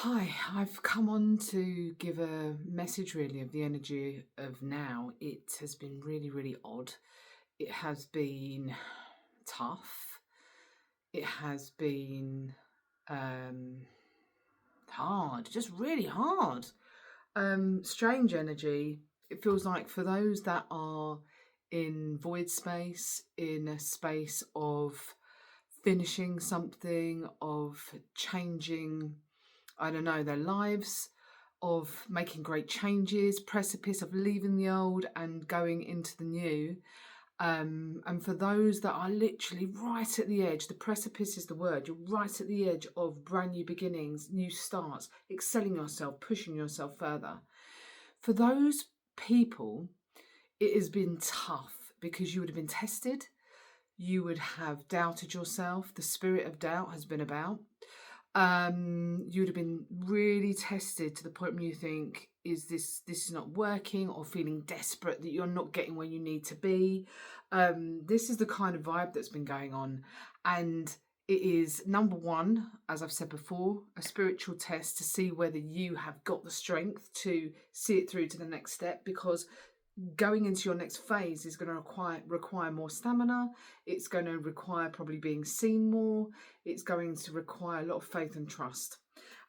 Hi, I've come on to give a message really of the energy of now. It has been really, really odd. It has been tough. It has been um, hard, just really hard. Strange energy. It feels like for those that are in void space, in a space of finishing something, of changing, I don't know, their lives, of making great changes, precipice of leaving the old and going into the new. And for those that are literally right at the edge, the precipice is the word, you're right at the edge of brand new beginnings, new starts, excelling yourself, pushing yourself further. For those people, it has been tough because you would have been tested, you would have doubted yourself, the spirit of doubt has been about. You would have been really tested to the point where you think, is this is not working, or feeling desperate that you're not getting where you need to be. This is the kind of vibe that's been going on. And it is, number one, as I've said before, a spiritual test to see whether you have got the strength to see it through to the next step, because going into your next phase is going to require more stamina. It's going to require probably being seen more. It's going to require a lot of faith and trust.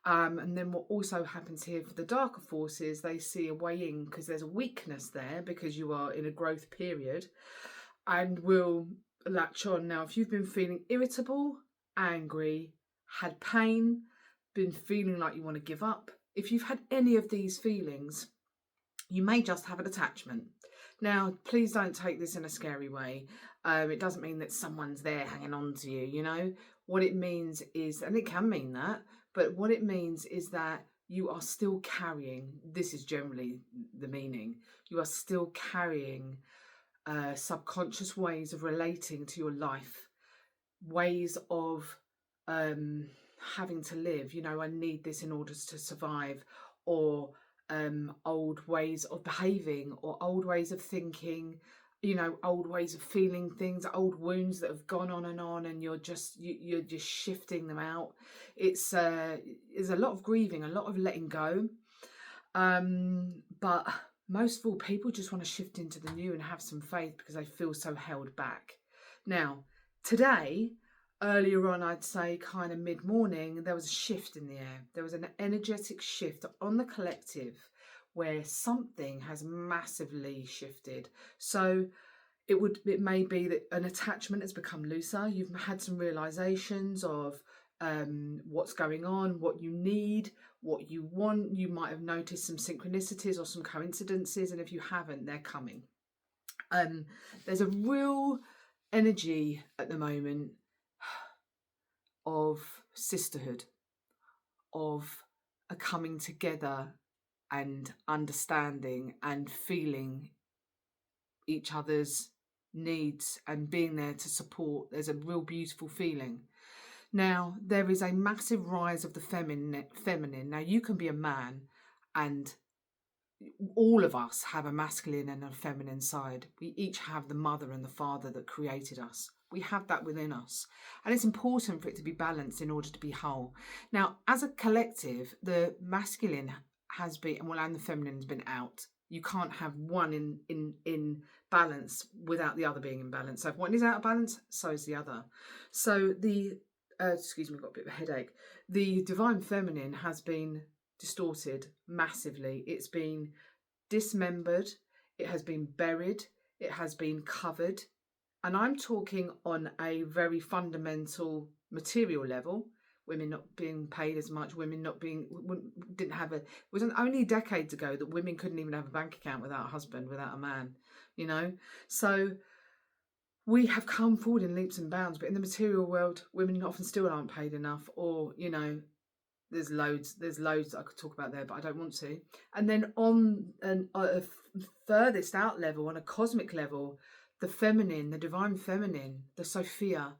And then what also happens here for the darker forces, they see a way in because there's a weakness there because you are in a growth period, and will latch on. Now, if you've been feeling irritable, angry, had pain, been feeling like you want to give up, if you've had any of these feelings, you may just have an attachment. Now, please don't take this in a scary way. It doesn't mean that someone's there hanging on to you, you know. What it means is, and it can mean that, but what it means is that you are still carrying, this is generally the meaning, you are still carrying subconscious ways of relating to your life, ways of having to live. You know, I need this in order to survive, or old ways of behaving, or old ways of thinking, you know, old ways of feeling things, old wounds that have gone on, and you're just shifting them out. It's there's a lot of grieving, a lot of letting go, but most of all, people just want to shift into the new and have some faith because they feel so held back. Now, today, earlier on, I'd say kind of mid morning, there was a shift in the air. There was an energetic shift on the collective where something has massively shifted. So it may be that an attachment has become looser. You've had some realizations of what's going on, what you need, what you want. You might have noticed some synchronicities or some coincidences, and if you haven't, they're coming. There's a real energy at the moment of sisterhood, of a coming together and understanding and feeling each other's needs and being there to support. There's a real beautiful feeling. Now, there is a massive rise of the feminine. Now, you can be a man, and all of us have a masculine and a feminine side. We each have the mother and the father that created us. We have that within us. And it's important for it to be balanced in order to be whole. Now, as a collective, the masculine has been, well, and the feminine has been out. You can't have one in balance without the other being in balance. So if one is out of balance, so is the other. So the excuse me, I've got a bit of a headache. The divine feminine has been distorted massively. It's been dismembered, it has been buried, it has been covered. And I'm talking on a very fundamental material level. Women not being paid as much, women not being, didn't have a, it wasn't only decades ago that women couldn't even have a bank account without a husband, without a man, you know? So we have come forward in leaps and bounds, but in the material world, women often still aren't paid enough, or, you know, there's loads that I could talk about there, but I don't want to. And then on a furthest out level, on a cosmic level, the feminine, the divine feminine, the Sophia,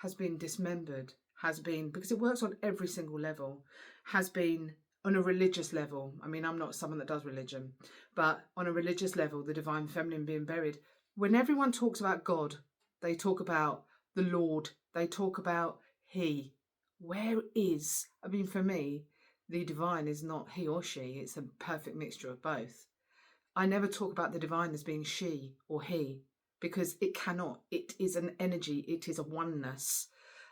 has been dismembered, has been, because it works on every single level, has been on a religious level. I mean, I'm not someone that does religion, but on a religious level, the divine feminine being buried. When everyone talks about God, they talk about the Lord, they talk about He. Where is, I mean, for me, The divine is not he or she, it's a perfect mixture of both. I never talk about the divine as being she or he, because it cannot. It is an energy, it is a oneness.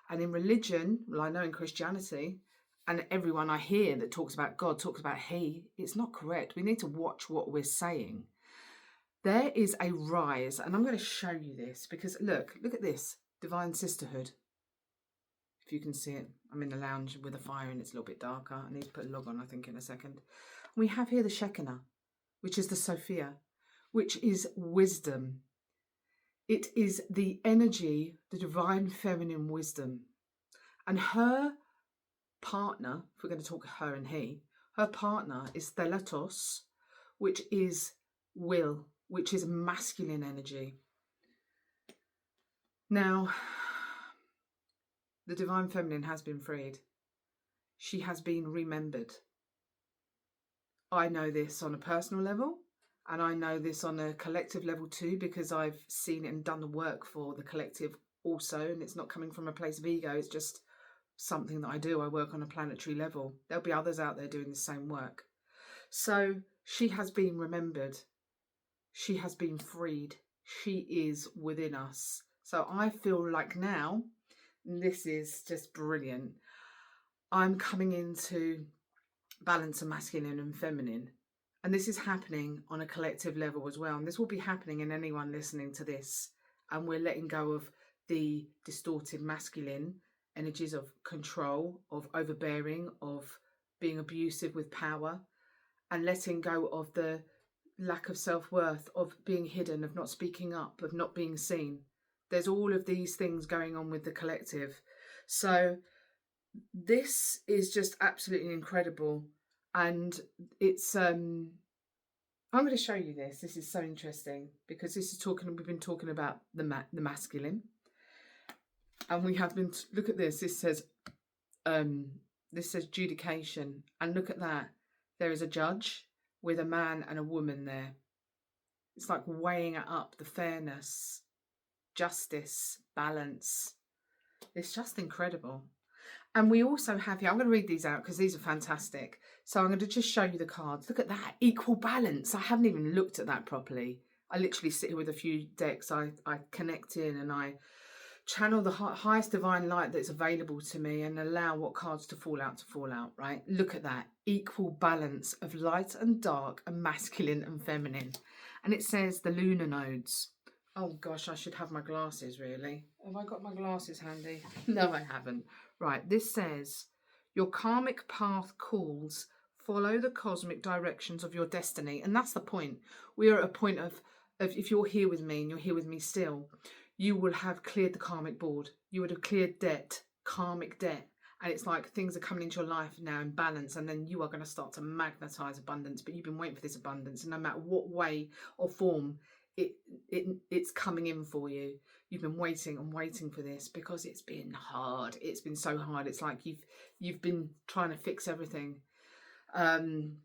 And in religion, well, I know in Christianity, and everyone I hear that talks about God talks about he, it's not correct. We need to watch what we're saying. There is a rise, and I'm going to show you this because look at this divine sisterhood. If you can see it, I'm in the lounge with a fire and it's a little bit darker. I need to put a log on, I think, in a second. We have here the Shekinah, which is the Sophia, which is wisdom. It is the energy, the divine feminine wisdom. And her partner, if we're going to talk her and he, her partner is thelatos, which is will, which is masculine energy. Now, the divine feminine has been freed. She has been remembered. I know this on a personal level, and I know this on a collective level too, because I've seen it and done the work for the collective also, and it's not coming from a place of ego, it's just something that I do. I work on a planetary level. There'll be others out there doing the same work. So she has been remembered. She has been freed. She is within us. So I feel like now, this is just brilliant, I'm coming into balance of masculine and feminine. And this is happening on a collective level as well. And this will be happening in anyone listening to this. And we're letting go of the distorted masculine energies of control, of overbearing, of being abusive with power, and letting go of the lack of self-worth, of being hidden, of not speaking up, of not being seen. There's all of these things going on with the collective. So this is just absolutely incredible. And it's I'm going to show you this. This is so interesting because this is we've been talking about the masculine. And we have been, look at this. This says judication. And look at that. There is a judge with a man and a woman there. It's like weighing it up, the fairness, justice, balance. It's just incredible. And we also have here, I'm going to read these out because these are fantastic. So I'm going to just show you the cards. Look at that, equal balance. I haven't even looked at that properly. I literally sit here with a few decks. I connect in and I channel the highest divine light that's available to me and allow what cards to fall out, right? Look at that, equal balance of light and dark and masculine and feminine. And it says the lunar nodes. Oh gosh, I should have my glasses really. Have I got my glasses handy? No, I haven't. Right, this says, your karmic path calls, follow the cosmic directions of your destiny. And that's the point. We are at a point of if you're here with me and you're here with me still, you will have cleared the karmic board. You would have cleared debt, karmic debt. And it's like things are coming into your life now in balance, and then you are going to start to magnetize abundance. But you've been waiting for this abundance, and no matter what way or form it's coming in for you, you've been waiting and waiting for this because it's been hard. It's been so hard. It's like you've been trying to fix everything, and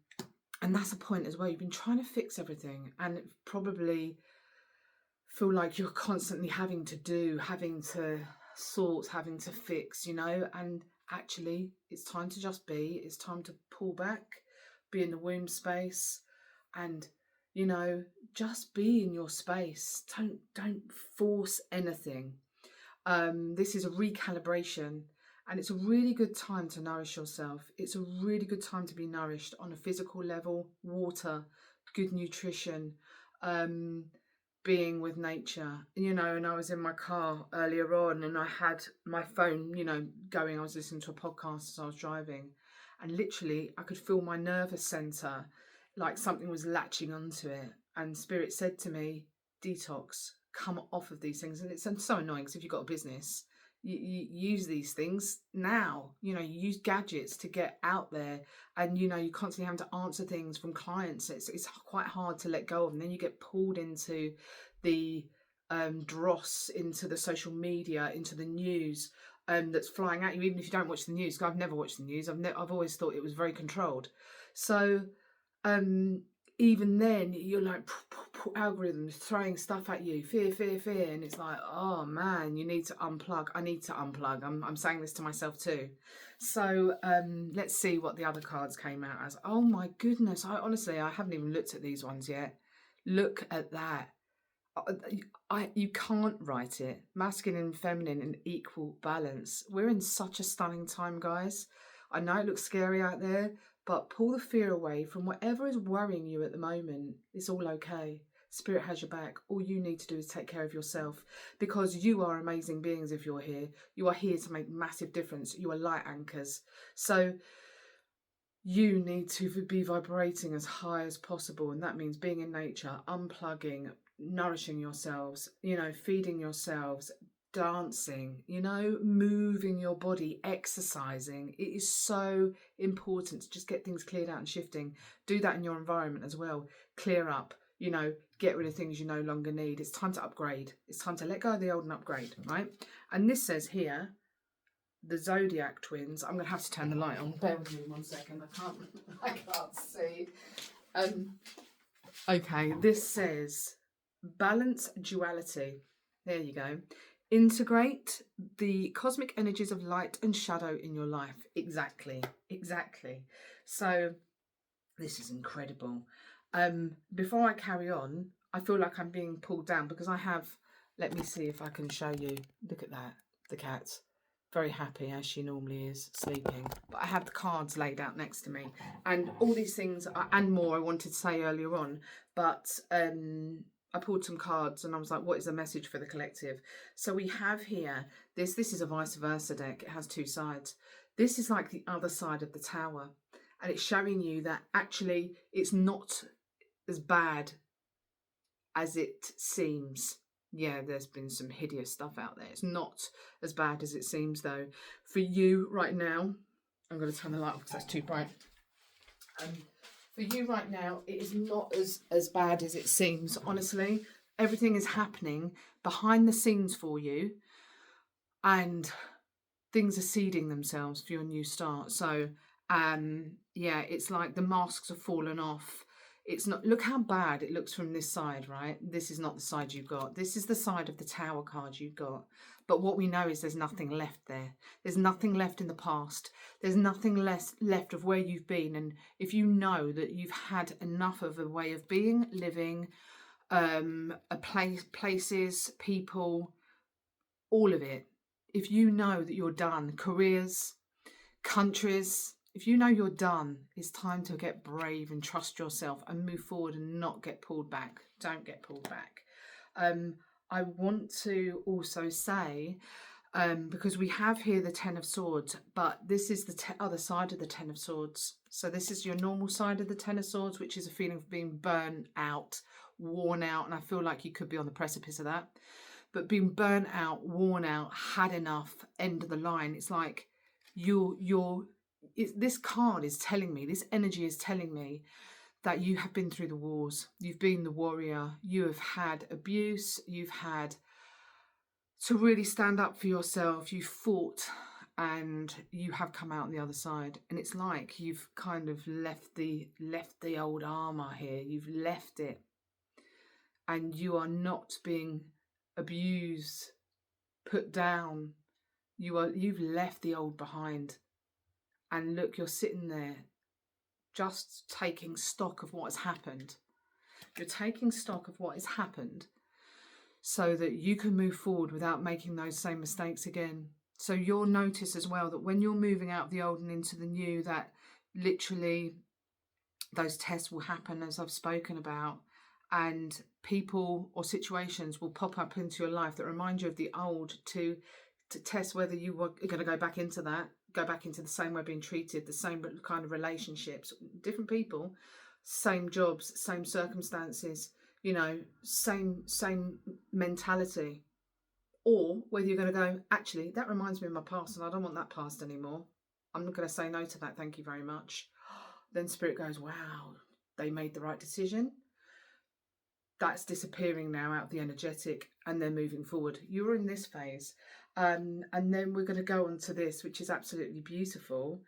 that's the point as well. You've been trying to fix everything, and probably feel like you're constantly having to sort, having to fix, and actually it's time to just be. It's time to pull back, be in the womb space, and just be in your space. Don't force anything. This is a recalibration, and it's a really good time to nourish yourself. It's a really good time to be nourished on a physical level, water, good nutrition, being with nature, and I was in my car earlier on and I had my phone, going. I was listening to a podcast as I was driving, and literally I could feel my nervous center, like something was latching onto it, and spirit said to me, detox, come off of these things. And it's so annoying because if you've got a business, you use these things now, you use gadgets to get out there, and you constantly have to answer things from clients. It's quite hard to let go of, and then you get pulled into the dross, into the social media, into the news that's flying at you, even if you don't watch the news. I've never watched the news. I've always thought it was very controlled. So even then you're like, algorithms throwing stuff at you, fear, fear, fear, and it's like, oh man, you need to unplug. I need to unplug. I'm saying this to myself too. So let's see what the other cards came out as. Oh my goodness, I honestly, I haven't even looked at these ones yet. Look at that. You can't write it. Masculine and feminine in equal balance. We're in such a stunning time, guys. I know it looks scary out there, but pull the fear away from whatever is worrying you at the moment. It's all okay. Spirit has your back. All you need to do is take care of yourself, because you are amazing beings. If you're here, you are here to make massive difference. You are light anchors. So you need to be vibrating as high as possible, and that means being in nature, unplugging, nourishing yourselves, feeding yourselves, dancing, moving your body, exercising. It is so important to just get things cleared out and shifting. Do that in your environment as well. Clear up, get rid of things you no longer need. It's time to upgrade. It's time to let go of the old and upgrade, right? And this says here, the zodiac twins. I'm gonna have to turn the light on. Bear with me 1 second. I can't see. Okay, this says balance duality. There you go. Integrate the cosmic energies of light and shadow in your life. Exactly. So this is incredible. Before I carry on, I feel like I'm being pulled down because I have, let me see if I can show you. Look at that, the cat. Very happy, as she normally is, sleeping. But I have the cards laid out next to me, and all these things and more I wanted to say earlier on, but I pulled some cards and I was like, what is the message for the collective? So we have here, this is a vice versa deck. It has two sides. This is like the other side of the tower, and it's showing you that actually it's not as bad as it seems. Yeah, there's been some hideous stuff out there. It's not as bad as it seems, though. For you right now, I'm going to turn the light off because that's too bright. For you right now, it is not as bad as it seems, honestly. Everything is happening behind the scenes for you, and things are seeding themselves for your new start. So, yeah, it's like the masks have fallen off. It's not, look how bad it looks from this side, right? This is not the side you've got. This is the side of the tower card you've got. But what we know is there's nothing left there. There's nothing left in the past. There's nothing left of where you've been. And if you know that you've had enough of a way of being, living, places, people, all of it. If you know that you're done, careers, countries, if you know you're done, it's time to get brave and trust yourself and move forward and not get pulled back. Don't get pulled back. I want to also say, because we have here the Ten of Swords, but this is the other side of the Ten of Swords. So this is your normal side of the Ten of Swords, which is a feeling of being burnt out, worn out, and I feel like you could be on the precipice of that. But being burnt out, worn out, had enough, end of the line. It's like this card is telling me, this energy is telling me that you have been through the wars. You've been the warrior. You have had abuse. You've had to really stand up for yourself. You've fought and you have come out on the other side. And it's like you've kind of left the old armor here. You've left it. And you are not being abused, put down. You've left the old behind. And look, you're sitting there just taking stock of what has happened. You're taking stock of what has happened so that you can move forward without making those same mistakes again. So you'll notice as well that when you're moving out of the old and into the new, that literally those tests will happen, as I've spoken about, and people or situations will pop up into your life that remind you of the old to test whether you were going to go back into that, go back into the same way being treated, the same kind of relationships, different people, same jobs, same circumstances, same mentality. Or whether you're going to go, actually, that reminds me of my past and I don't want that past anymore. I'm not going to say no to that, thank you very much. Then Spirit goes, wow, they made the right decision. That's disappearing now out of the energetic, and they're moving forward. You're in this phase. And then we're going to go on to this, which is absolutely beautiful.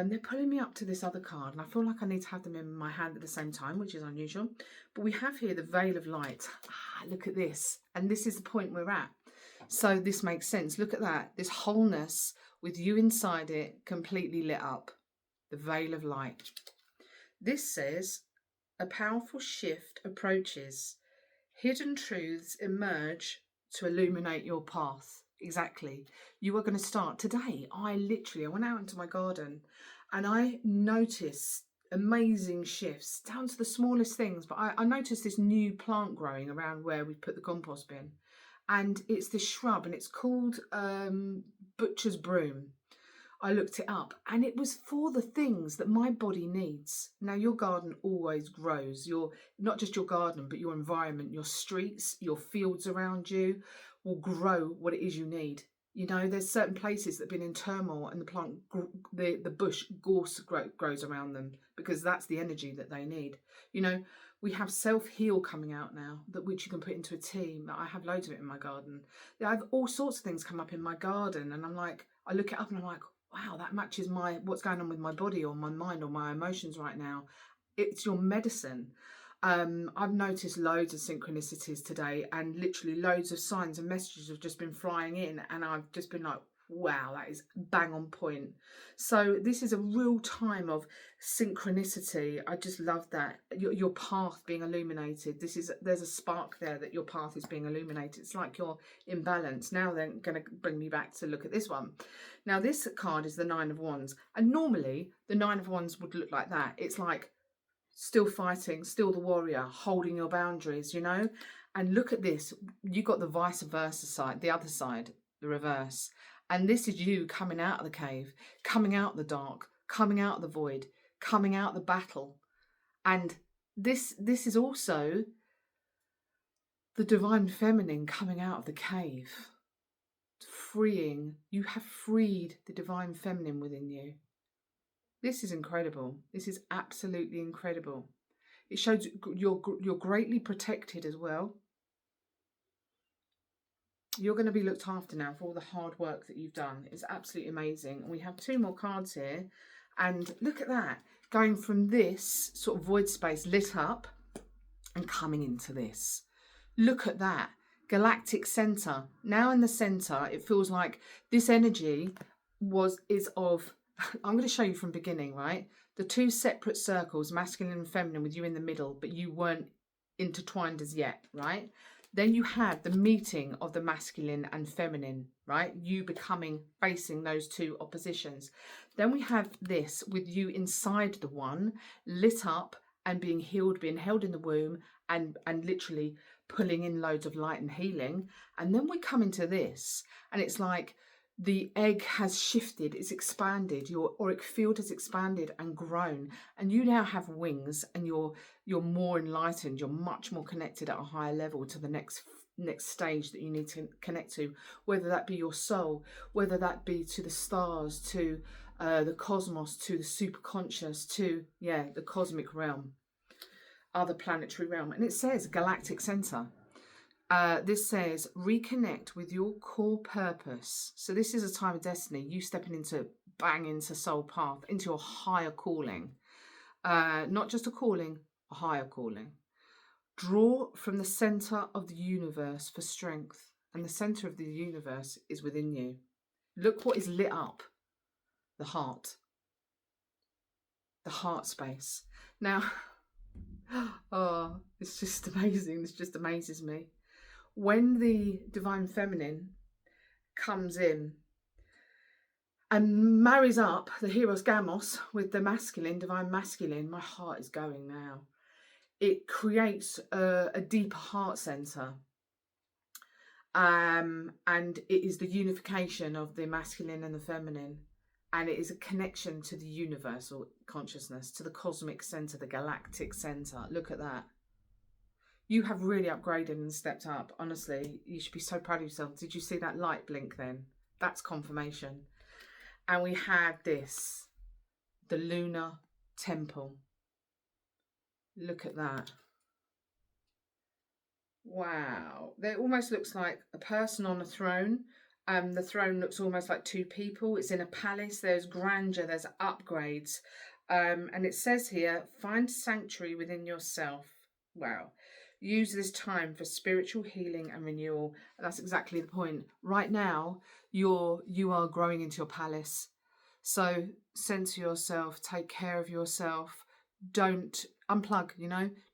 They're pulling me up to this other card, and I feel like I need to have them in my hand at the same time, which is unusual. But we have here the veil of light. Look at this. And this is the point we're at. So this makes sense. Look at that. This wholeness with you inside it, completely lit up. The veil of light. This says, a powerful shift approaches. Hidden truths emerge to illuminate your path. Exactly. You are going to start today. I went out into my garden and I noticed amazing shifts down to the smallest things. But I noticed this new plant growing around where we put the compost bin. And it's this shrub, and it's called butcher's broom. I looked it up, and it was for the things that my body needs. Now, your garden always grows. Not just your garden, but your environment, your streets, your fields around you will grow what it is you need. You know, there's certain places that have been in turmoil, and the bush gorse grows around them because that's the energy that they need. You know, we have self-heal coming out now, which you can put into a tea. I have loads of it in my garden. I have all sorts of things come up in my garden, and I'm like, I look it up and I'm like, wow, that matches what's going on with my body or my mind or my emotions right now. It's your medicine. I've noticed loads of synchronicities today, and literally loads of signs and messages have just been flying in, and I've just been like, wow, that is bang on point. So this is a real time of synchronicity. I just love that. Your path being illuminated. There's a spark there that your path is being illuminated. It's like you're in balance. Now they're going to bring me back to look at this one. Now this card is the Nine of Wands, and normally the Nine of Wands would look like that. It's like still fighting, still the warrior, holding your boundaries, you know. And look at this. You got the vice versa side, the other side, the reverse. And this is you coming out of the cave, coming out of the dark, coming out of the void, coming out of the battle. And this is also the divine feminine coming out of the cave, freeing. You have freed the divine feminine within you. This is incredible. This is absolutely incredible. It shows you're greatly protected as well. You're going to be looked after now for all the hard work that you've done. It's absolutely amazing. And we have two more cards here. And look at that. Going from this sort of void space lit up and coming into this. Look at that. Galactic center. Now in the center, it feels like this energy is of... I'm going to show you from beginning, right? The two separate circles, masculine and feminine, with you in the middle, but you weren't intertwined as yet, right? Then you have the meeting of the masculine and feminine, right? You facing those two oppositions. Then we have this with you inside the one, lit up and being healed, being held in the womb and literally pulling in loads of light and healing. And then we come into this, and it's like the egg has shifted, it's expanded, your auric field has expanded and grown, and you now have wings, and you're more enlightened, you're much more connected at a higher level to the next stage that you need to connect to, whether that be your soul, whether that be to the stars, to the cosmos, to the superconscious, to the cosmic realm, other planetary realm. And it says galactic center. This says reconnect with your core purpose. So this is a time of destiny, you stepping into soul path, into your higher calling. Not just a calling, a higher calling. Draw from the center of the universe for strength, and the center of the universe is within you. Look what is lit up. The heart space. Now, oh, it's just amazing. This just amazes me. When the divine feminine comes in and marries up the Heros Gamos with the masculine, divine masculine, my heart is going now. It creates a deeper heart center. And it is the unification of the masculine and the feminine. And it is a connection to the universal consciousness, to the cosmic center, the galactic center. Look at that. You have really upgraded and stepped up. Honestly, you should be so proud of yourself. Did you see that light blink then? That's confirmation. And we had this, the lunar temple. Look at that. Wow. It almost looks like a person on a throne, The throne looks almost like two people. It's in a palace. There's grandeur. There's upgrades. And it says here, find sanctuary within yourself. Wow. Use this time for spiritual healing and renewal. And that's exactly the point. Right now, you are growing into your palace. So center yourself. Take care of yourself. Don't unplug.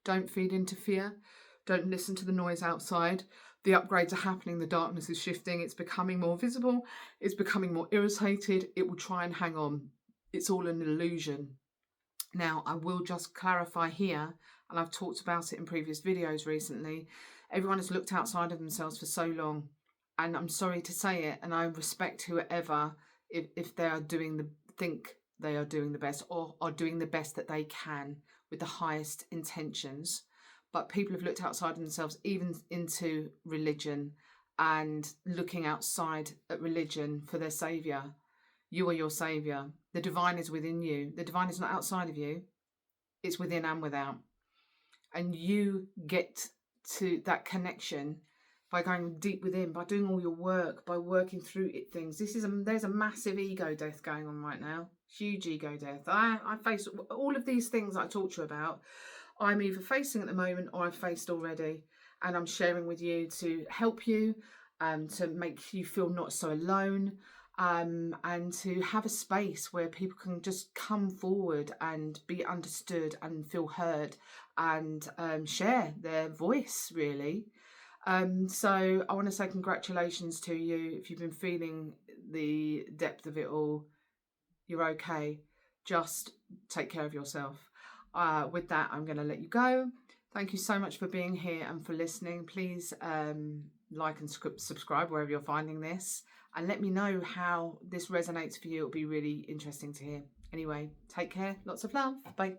Don't feed into fear. Don't listen to the noise outside. The upgrades are happening, the darkness is shifting, it's becoming more visible, it's becoming more irritated, it will try and hang on. It's all an illusion. Now, I will just clarify here, and I've talked about it in previous videos recently, everyone has looked outside of themselves for so long, and I'm sorry to say it, and I respect whoever, if they are think they are doing the best, or are doing the best that they can with the highest intentions. But people have looked outside of themselves, even into religion, and looking outside at religion for their saviour. You are your saviour. The divine is within you. The divine is not outside of you. It's within and without. And you get to that connection by going deep within, by doing all your work, by working through things. There's a massive ego death going on right now. Huge ego death. I face all of these things that I talk to you about. I'm either facing at the moment or I've faced already, and I'm sharing with you to help you, to make you feel not so alone, and to have a space where people can just come forward and be understood and feel heard, and share their voice, really. So I want to say congratulations to you. If you've been feeling the depth of it all, you're okay. Just take care of yourself. With that, I'm going to let you go. Thank you so much for being here and for listening. Please like and subscribe wherever you're finding this, and let me know how this resonates for you. It'll be really interesting to hear. Anyway, take care. Lots of love. Bye.